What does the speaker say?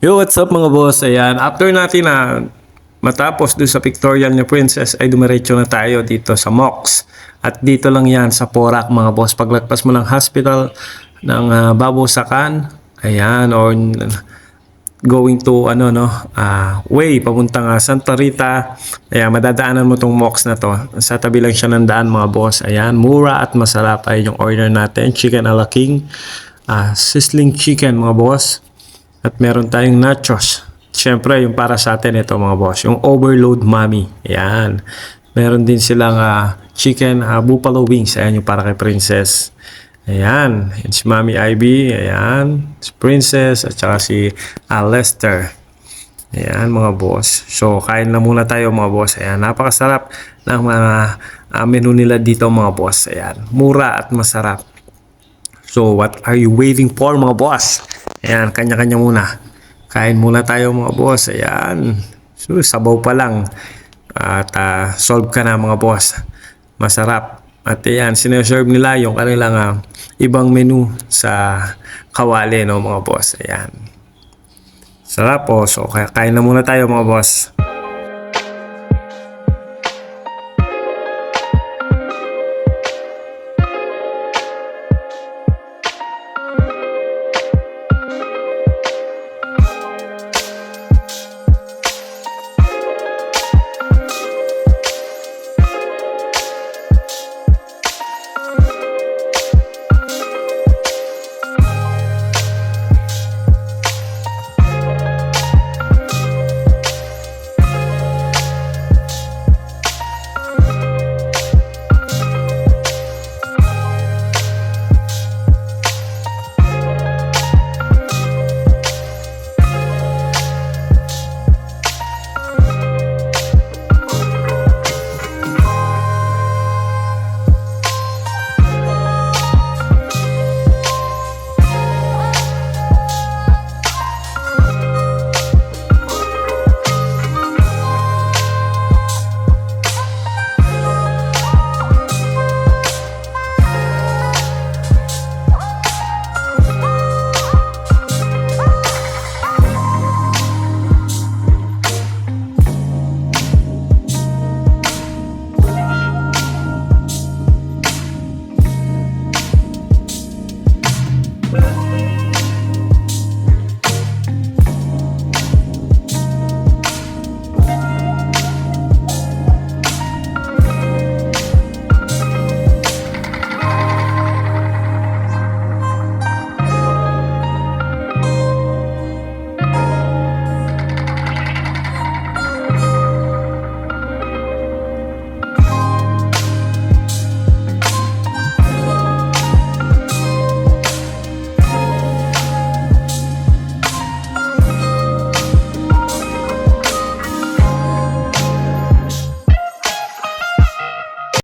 Yo, what's up mga boss? Ayan, after natin na matapos doon sa pictorial ni Princess ay dumiretso na tayo dito sa Mox. At dito lang yan sa Porac mga boss. Paglagpas mo ng hospital ng Babusakan, ayan, or going to way papuntang Santa Rita. Ayan, madadaanan mo tong Mox na to. Sa tabi lang siya ng daan mga boss. Ayan, mura at masarap ay yung order natin. Chicken a la king, sizzling chicken mga boss. At meron tayong nachos. Siyempre, yung para sa atin ito mga boss. Yung overload mommy. Ayan. Meron din silang chicken buffalo wings. Ayan yung para kay Princess. Ayan. Yan si Mami Ivy. Ayan. Si Princess. At saka si Lester. Ayan mga boss. So, kain na muna tayo mga boss. Ayan. Napakasarap ng mga menu nila dito mga boss. Ayan. Mura at masarap. So, what are you waiting for mga boss? Ayan, kanya-kanya muna. Kain muna tayo mga boss. Ayan. So, sabaw pa lang. At solve ka na mga boss. Masarap. At ayan, sineserve nila yung kanilang ibang menu sa kawali, no mga boss. Ayan. Sarap po. So, kain na muna tayo mga boss.